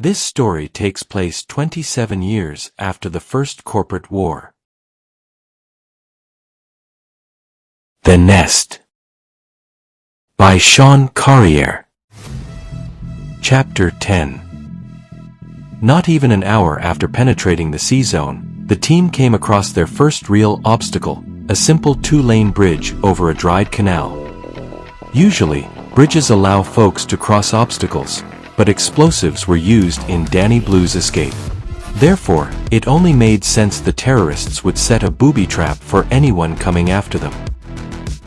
This story takes place 27 years after the First Corporate War. The Nest by Sean Carrière. Chapter 10. Not even an hour after penetrating the C-zone, the team came across their first real obstacle, a simple two-lane bridge over a dried canal. Usually, bridges allow folks to cross obstacles, but explosives were used in Danny Blue's escape. Therefore, it only made sense the terrorists would set a booby trap for anyone coming after them.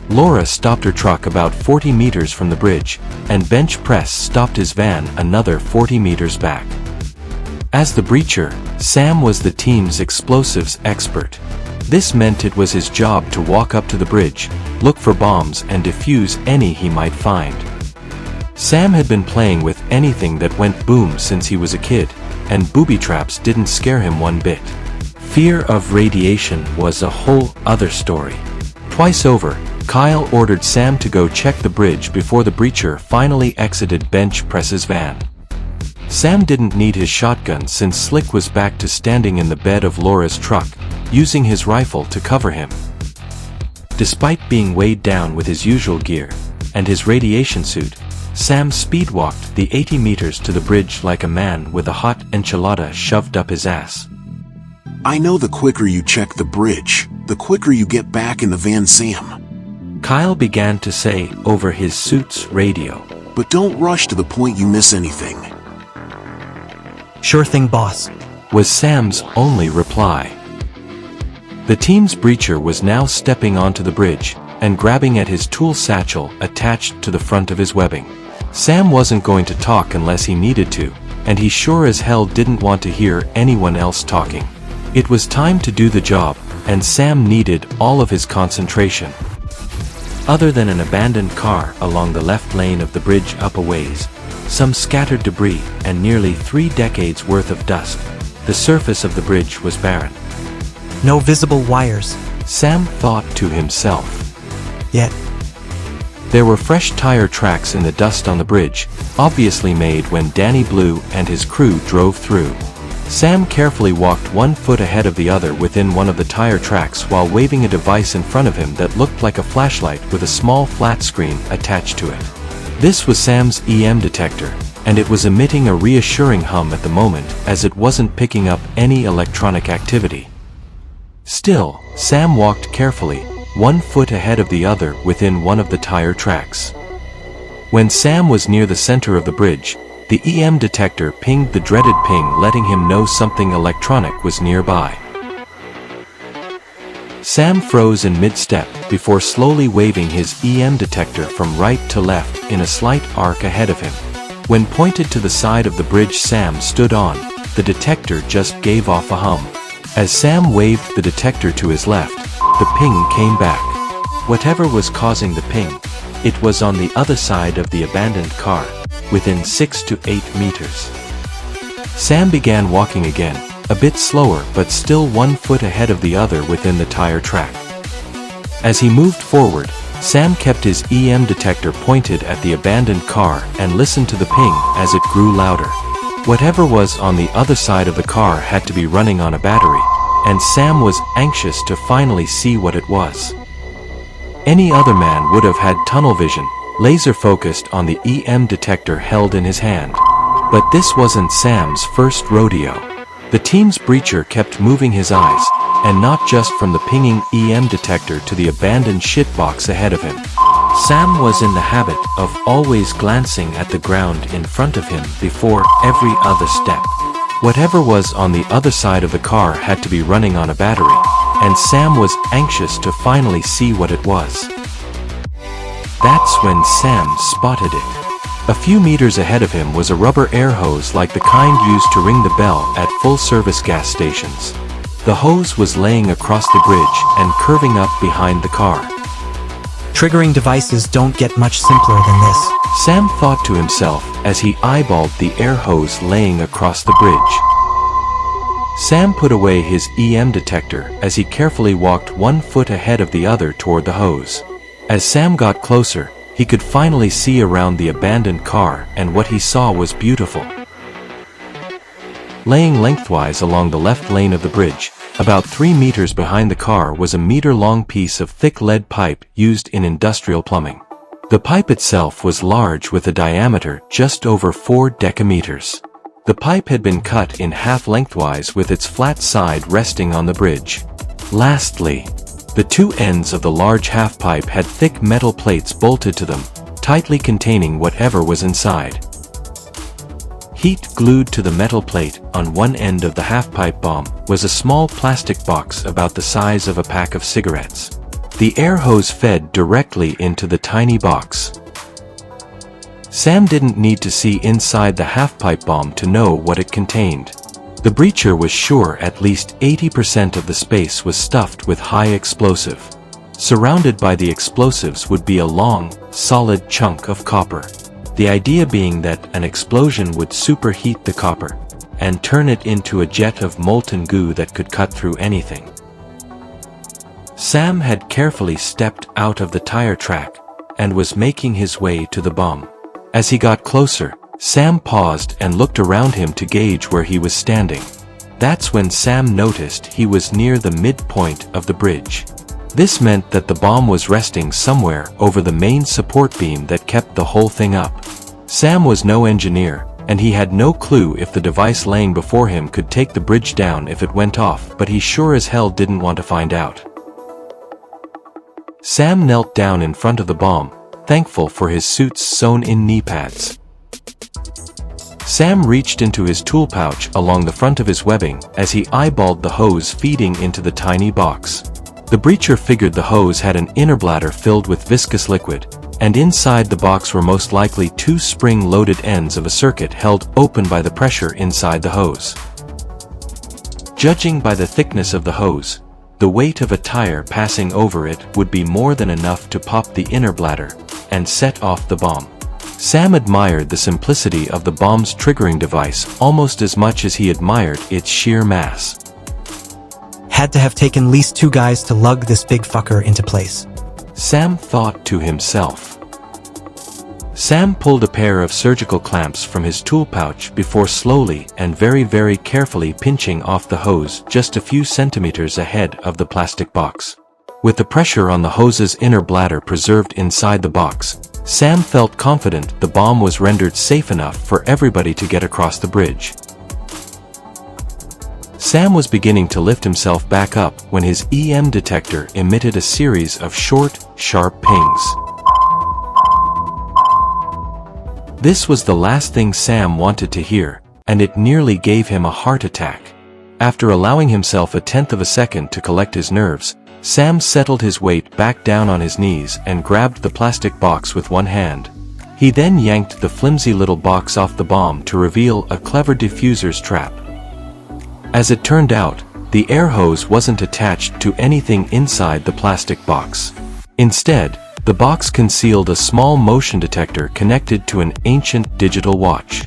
Laura stopped her truck about 40 meters from the bridge, and Bench Press stopped his van another 40 meters back. As the breacher, Sam was the team's explosives expert. This meant it was his job to walk up to the bridge, look for bombs and defuse any he might find. Sam had been playing with anything that went boom since he was a kid, and booby traps didn't scare him one bit. Fear of radiation was a whole other story. Twice over, Kyle ordered Sam to go check the bridge before the breacher finally exited Bench Press's van. Sam didn't need his shotgun since Slick was back to standing in the bed of Laura's truck, using his rifle to cover him. Despite being weighed down with his usual gear and his radiation suit, Sam speedwalked the 80 meters to the bridge like a man with a hot enchilada shoved up his ass. I know the quicker you check the bridge, the quicker you get back in the van, Sam. Kyle began to say over his suit's radio. But don't rush to the point you miss anything. Sure thing, boss, was Sam's only reply. The team's breacher was now stepping onto the bridge and grabbing at his tool satchel attached to the front of his webbing. Sam wasn't going to talk unless he needed to, and he sure as hell didn't want to hear anyone else talking. It was time to do the job, and Sam needed all of his concentration. Other than an abandoned car along the left lane of the bridge up a ways, some scattered debris, and nearly 3 decades worth of dust, the surface of the bridge was barren. No visible wires. Sam thought to himself. Yet. There were fresh tire tracks in the dust on the bridge, obviously made when Danny Blue and his crew drove through. Sam carefully walked 1 foot ahead of the other within one of the tire tracks while waving a device in front of him that looked like a flashlight with a small flat screen attached to it. This was Sam's EM detector, and it was emitting a reassuring hum at the moment as it wasn't picking up any electronic activity. Still, Sam walked carefully, 1 foot ahead of the other within one of the tire tracks. When Sam was near the center of the bridge, the EM detector pinged the dreaded ping, letting him know something electronic was nearby. Sam froze in mid-step before slowly waving his EM detector from right to left in a slight arc ahead of him. When pointed to the side of the bridge Sam stood on, the detector just gave off a hum. As Sam waved the detector to his left, the ping came back. Whatever was causing the ping, it was on the other side of the abandoned car, within 6 to 8 meters. Sam began walking again, a bit slower but still 1 foot ahead of the other within the tire track. As he moved forward, Sam kept his EM detector pointed at the abandoned car and listened to the ping as it grew louder. Whatever was on the other side of the car had to be running on a battery, and Sam was anxious to finally see what it was. Any other man would have had tunnel vision, laser focused on the EM detector held in his hand. But this wasn't Sam's first rodeo. The team's breacher kept moving his eyes, and not just from the pinging EM detector to the abandoned shitbox ahead of him. Sam was in the habit of always glancing at the ground in front of him before every other step. Whatever was on the other side of the car had to be running on a battery, and Sam was anxious to finally see what it was. That's when Sam spotted it. A few meters ahead of him was a rubber air hose like the kind used to ring the bell at full-service gas stations. The hose was laying across the bridge and curving up behind the car. Triggering devices don't get much simpler than this, Sam thought to himself as he eyeballed the air hose laying across the bridge. Sam put away his EM detector as he carefully walked 1 foot ahead of the other toward the hose. As Sam got closer, he could finally see around the abandoned car, and what he saw was beautiful. laying lengthwise along the left lane of the bridge. About 3 meters behind the car was a meter-long piece of thick lead pipe used in industrial plumbing. The pipe itself was large with a diameter just over 4 decameters. The pipe had been cut in half lengthwise with its flat side resting on the bridge. Lastly, the two ends of the large half pipe had thick metal plates bolted to them, tightly containing whatever was inside. Heat glued to the metal plate on one end of the half-pipe bomb was a small plastic box about the size of a pack of cigarettes. The air hose fed directly into the tiny box. Sam didn't need to see inside the half-pipe bomb to know what it contained. The breacher was sure at least 80% of the space was stuffed with high explosive. Surrounded by the explosives would be a long, solid chunk of copper. The idea being that an explosion would superheat the copper and turn it into a jet of molten goo that could cut through anything. Sam had carefully stepped out of the tire track and was making his way to the bomb. As he got closer, Sam paused and looked around him to gauge where he was standing. That's when Sam noticed he was near the midpoint of the bridge. This meant that the bomb was resting somewhere over the main support beam that kept the whole thing up. Sam was no engineer, and he had no clue if the device laying before him could take the bridge down if it went off, but he sure as hell didn't want to find out. Sam knelt down in front of the bomb, thankful for his suit's sewn-in knee pads. Sam reached into his tool pouch along the front of his webbing as he eyeballed the hose feeding into the tiny box. The breacher figured the hose had an inner bladder filled with viscous liquid, and inside the box were most likely two spring-loaded ends of a circuit held open by the pressure inside the hose. Judging by the thickness of the hose, the weight of a tire passing over it would be more than enough to pop the inner bladder and set off the bomb. Sam admired the simplicity of the bomb's triggering device almost as much as he admired its sheer mass. Had to have taken at least 2 guys to lug this big fucker into place. Sam thought to himself. Sam pulled a pair of surgical clamps from his tool pouch before slowly and very carefully pinching off the hose just a few centimeters ahead of the plastic box. With the pressure on the hose's inner bladder preserved inside the box, Sam felt confident the bomb was rendered safe enough for everybody to get across the bridge. Sam was beginning to lift himself back up when his EM detector emitted a series of short, sharp pings. This was the last thing Sam wanted to hear, and it nearly gave him a heart attack. After allowing himself a tenth of a second to collect his nerves, Sam settled his weight back down on his knees and grabbed the plastic box with one hand. He then yanked the flimsy little box off the bomb to reveal a clever diffuser's trap. As it turned out, the air hose wasn't attached to anything inside the plastic box. Instead, the box concealed a small motion detector connected to an ancient digital watch.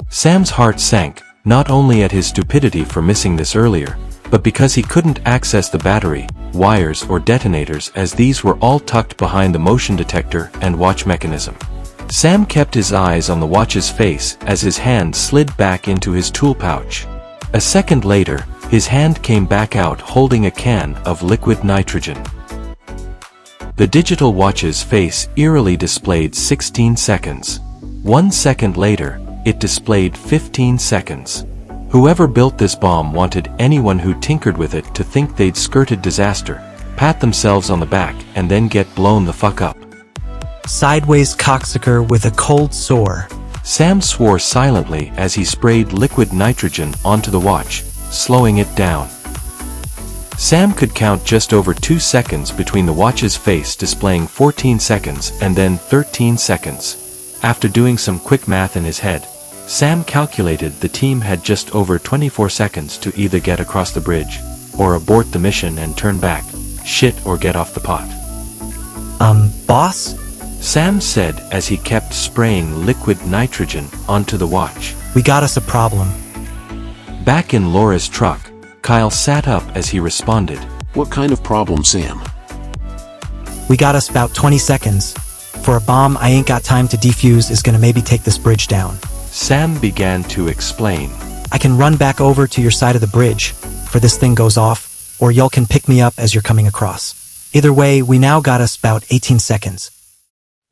Sam's heart sank, not only at his stupidity for missing this earlier, but because he couldn't access the battery, wires or detonators as these were all tucked behind the motion detector and watch mechanism. Sam kept his eyes on the watch's face as his hand slid back into his tool pouch. A second later, his hand came back out holding a can of liquid nitrogen. The digital watch's face eerily displayed 16 seconds. 1 second later, it displayed 15 seconds. Whoever built this bomb wanted anyone who tinkered with it to think they'd skirted disaster, pat themselves on the back, and then get blown the fuck up. Sideways cocksucker with a cold sore. Sam swore silently as he sprayed liquid nitrogen onto the watch, slowing it down. Sam could count just over 2 seconds between the watch's face displaying 14 seconds and then 13 seconds. After doing some quick math in his head, Sam calculated the team had just over 24 seconds to either get across the bridge, or abort the mission and turn back, shit or get off the pot. Boss? Sam said as he kept spraying liquid nitrogen onto the watch. We got us a problem. Back in Laura's truck, Kyle sat up as he responded. What kind of problem, Sam? We got us about 20 seconds. For a bomb I ain't got time to defuse is gonna maybe take this bridge down. Sam began to explain. I can run back over to your side of the bridge, for this thing goes off, or y'all can pick me up as you're coming across. Either way, we now got us about 18 seconds.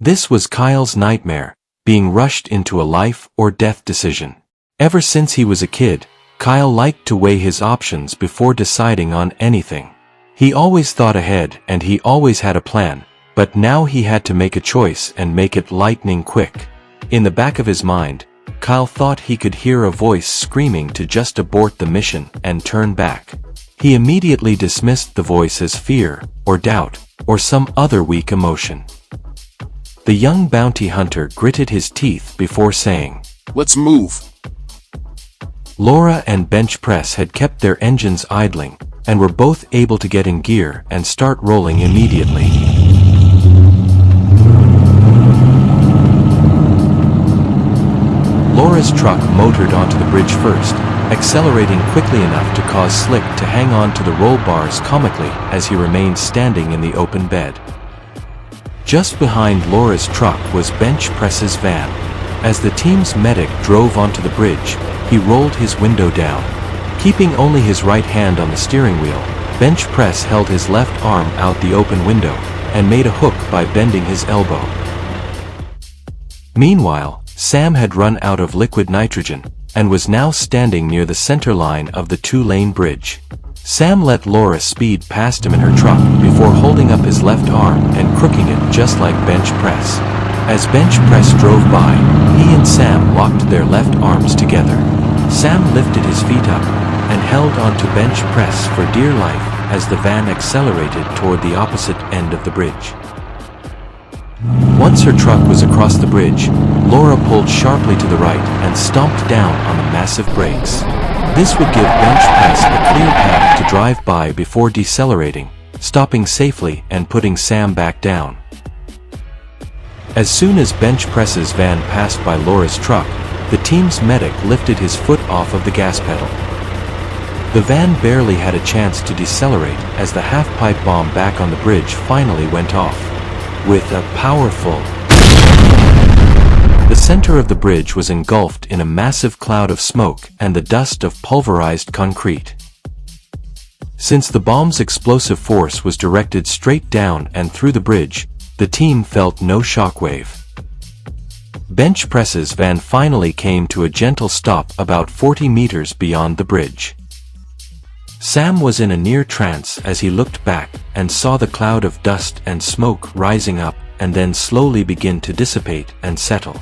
This was Kyle's nightmare, being rushed into a life or death decision. Ever since he was a kid, Kyle liked to weigh his options before deciding on anything. He always thought ahead and he always had a plan, but now he had to make a choice and make it lightning quick. In the back of his mind, Kyle thought he could hear a voice screaming to just abort the mission and turn back. He immediately dismissed the voice as fear, or doubt, or some other weak emotion. The young bounty hunter gritted his teeth before saying, Let's move. Laura and Bench Press had kept their engines idling, and were both able to get in gear and start rolling immediately. Laura's truck motored onto the bridge first, accelerating quickly enough to cause Slick to hang on to the roll bars comically as he remained standing in the open bed. Just behind Laura's truck was Bench Press's van. As the team's medic drove onto the bridge, he rolled his window down. Keeping only his right hand on the steering wheel, Bench Press held his left arm out the open window and made a hook by bending his elbow. Meanwhile, Sam had run out of liquid nitrogen and was now standing near the center line of the two-lane bridge. Sam let Laura speed past him in her truck before holding up his left arm and crooking it just like Bench Press. As Bench Press drove by, he and Sam locked their left arms together. Sam lifted his feet up and held onto Bench Press for dear life as the van accelerated toward the opposite end of the bridge. Once her truck was across the bridge, Laura pulled sharply to the right and stomped down on the massive brakes. This would give Bench Press a clear path to drive by before decelerating, stopping safely and putting Sam back down. As soon as Bench Press's van passed by Laura's truck, the team's medic lifted his foot off of the gas pedal. The van barely had a chance to decelerate as the half-pipe bomb back on the bridge finally went off. With a powerful... The center of the bridge was engulfed in a massive cloud of smoke and the dust of pulverized concrete. Since the bomb's explosive force was directed straight down and through the bridge, the team felt no shockwave. Bench Press's van finally came to a gentle stop about 40 meters beyond the bridge. Sam was in a near trance as he looked back and saw the cloud of dust and smoke rising up and then slowly begin to dissipate and settle.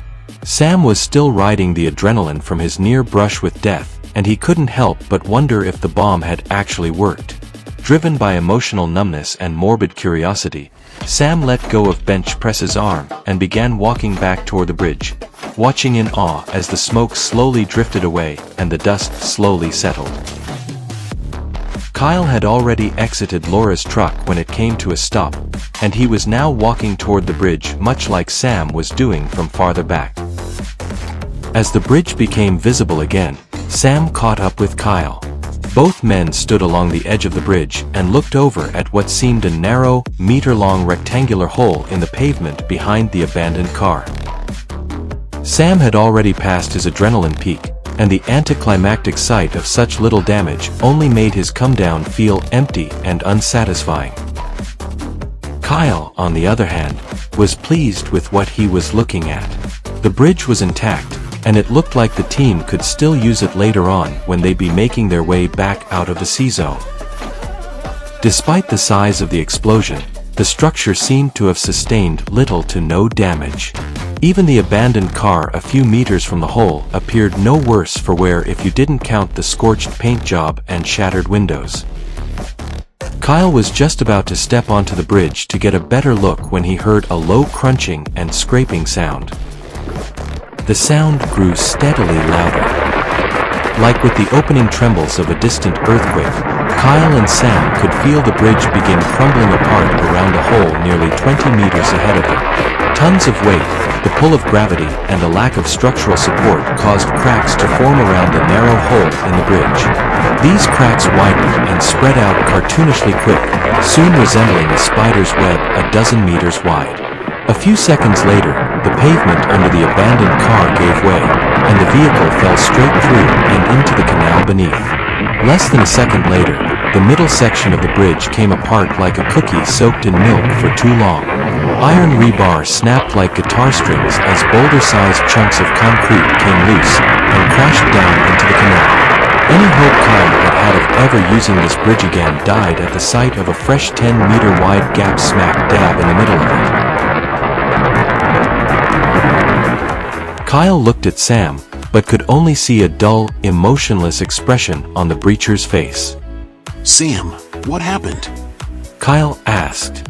Sam was still riding the adrenaline from his near brush with death, and he couldn't help but wonder if the bomb had actually worked. Driven by emotional numbness and morbid curiosity, Sam let go of Bench Press's arm and began walking back toward the bridge, watching in awe as the smoke slowly drifted away and the dust slowly settled. Kyle had already exited Laura's truck when it came to a stop, and he was now walking toward the bridge much like Sam was doing from farther back. As the bridge became visible again, Sam caught up with Kyle. Both men stood along the edge of the bridge and looked over at what seemed a narrow, meter-long rectangular hole in the pavement behind the abandoned car. Sam had already passed his adrenaline peak, and the anticlimactic sight of such little damage only made his come-down feel empty and unsatisfying. Kyle, on the other hand, was pleased with what he was looking at. The bridge was intact, and it looked like the team could still use it later on when they'd be making their way back out of the C-zone. Despite the size of the explosion, the structure seemed to have sustained little to no damage. Even the abandoned car a few meters from the hole appeared no worse for wear if you didn't count the scorched paint job and shattered windows. Kyle was just about to step onto the bridge to get a better look when he heard a low crunching and scraping sound. The sound grew steadily louder. Like with the opening trembles of a distant earthquake, Kyle and Sam could feel the bridge begin crumbling apart around a hole nearly 20 meters ahead of them. Tons of weight, the pull of gravity, and a lack of structural support caused cracks to form around the narrow hole in the bridge. These cracks widened and spread out cartoonishly quick, soon resembling a spider's web a dozen meters wide. A few seconds later, the pavement under the abandoned car gave way, and the vehicle fell straight through and into the canal beneath. Less than a second later, the middle section of the bridge came apart like a cookie soaked in milk for too long. Iron rebar snapped like guitar strings as boulder-sized chunks of concrete came loose and crashed down into the canal. Any hope Kyle had had of ever using this bridge again died at the sight of a fresh 10-meter-wide gap smack dab in the middle of it. Kyle looked at Sam, but could only see a dull, emotionless expression on the breacher's face. Sam, what happened? Kyle asked.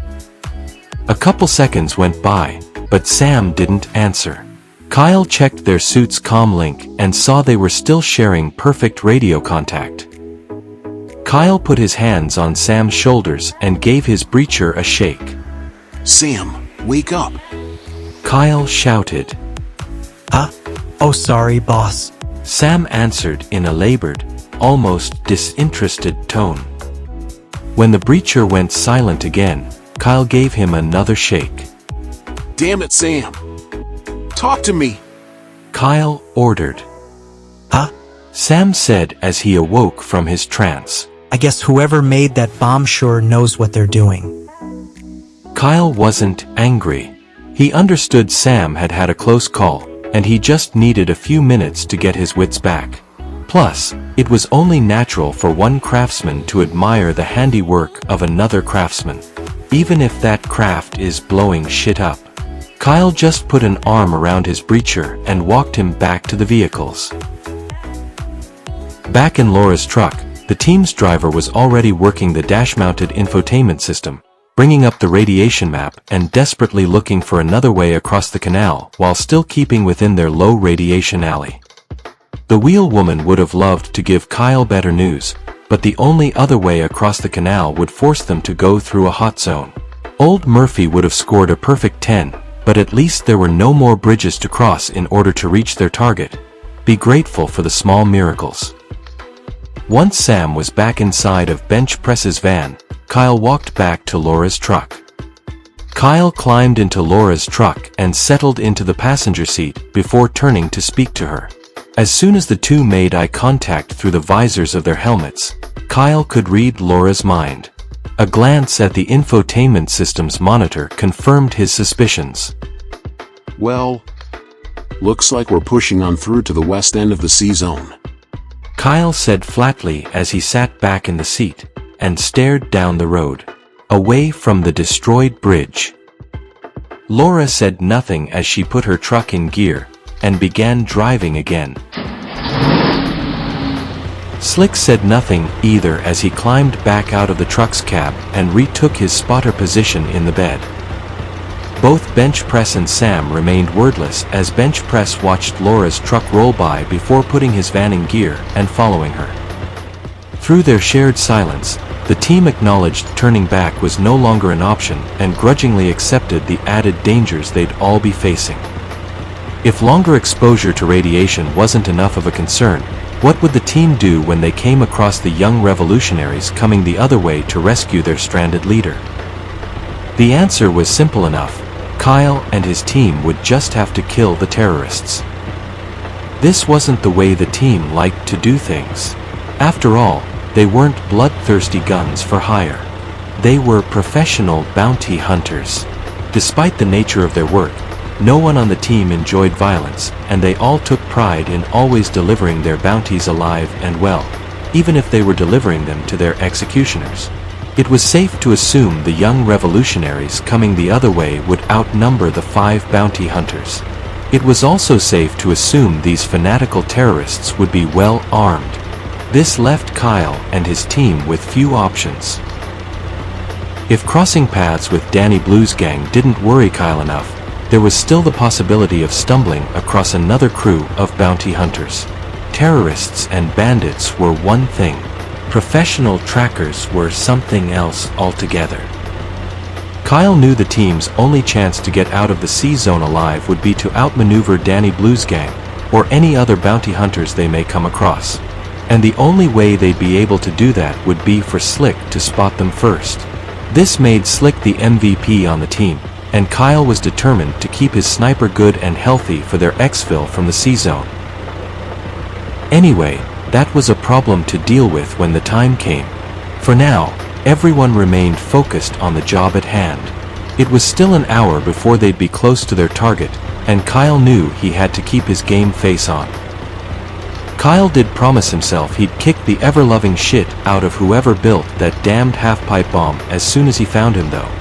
A couple seconds went by, but Sam didn't answer. Kyle checked their suit's comm link and saw they were still sharing perfect radio contact. Kyle put his hands on Sam's shoulders and gave his breacher a shake. Sam, wake up. Kyle shouted. Huh? Oh, sorry, boss. Sam answered in a labored, almost disinterested tone. When the breacher went silent again, Kyle gave him another shake. Damn it, Sam. Talk to me. Kyle ordered. Huh? Sam said as he awoke from his trance. I guess whoever made that bomb sure knows what they're doing. Kyle wasn't angry. He understood Sam had had a close call, and he just needed a few minutes to get his wits back. Plus, it was only natural for one craftsman to admire the handiwork of another craftsman, even if that craft is blowing shit up. Kyle just put an arm around his breacher and walked him back to the vehicles. Back in Laura's truck, the team's driver was already working the dash-mounted infotainment system, bringing up the radiation map and desperately looking for another way across the canal while still keeping within their low radiation alley. The wheel woman would have loved to give Kyle better news, but the only other way across the canal would force them to go through a hot zone. Old Murphy would have scored a perfect 10, but at least there were no more bridges to cross in order to reach their target. Be grateful for the small miracles. Once Sam was back inside of Bench Press's van, Kyle walked back to Laura's truck. Kyle climbed into Laura's truck and settled into the passenger seat before turning to speak to her. As soon as the two made eye contact through the visors of their helmets, Kyle could read Laura's mind. A glance at the infotainment system's monitor confirmed his suspicions. Well, looks like we're pushing on through to the west end of the C-zone. Kyle said flatly as he sat back in the seat and stared down the road, away from the destroyed bridge. Laura said nothing as she put her truck in gear and began driving again. Slick said nothing either as he climbed back out of the truck's cab and retook his spotter position in the bed. Both Bench Press and Sam remained wordless as Bench Press watched Laura's truck roll by before putting his van in gear and following her. Through their shared silence, the team acknowledged turning back was no longer an option and grudgingly accepted the added dangers they'd all be facing. If longer exposure to radiation wasn't enough of a concern, what would the team do when they came across the young revolutionaries coming the other way to rescue their stranded leader? The answer was simple enough. Kyle and his team would just have to kill the terrorists. This wasn't the way the team liked to do things. After all, they weren't bloodthirsty guns for hire. They were professional bounty hunters. Despite the nature of their work, no one on the team enjoyed violence, and they all took pride in always delivering their bounties alive and well, even if they were delivering them to their executioners. It was safe to assume the young revolutionaries coming the other way would outnumber the 5 bounty hunters. It was also safe to assume these fanatical terrorists would be well armed. This left Kyle and his team with few options. If crossing paths with Danny Blue's gang didn't worry Kyle enough, there was still the possibility of stumbling across another crew of bounty hunters. Terrorists and bandits were one thing. Professional trackers were something else altogether. Kyle knew the team's only chance to get out of the C-zone alive would be to outmaneuver Danny Blue's gang, or any other bounty hunters they may come across. And the only way they'd be able to do that would be for Slick to spot them first. This made Slick the MVP on the team, and Kyle was determined to keep his sniper good and healthy for their exfil from the C-zone. Anyway, that was a problem to deal with when the time came. For now, everyone remained focused on the job at hand. It was still an hour before they'd be close to their target, and Kyle knew he had to keep his game face on. Kyle did promise himself he'd kick the ever-loving shit out of whoever built that damned half-pipe bomb as soon as he found him though.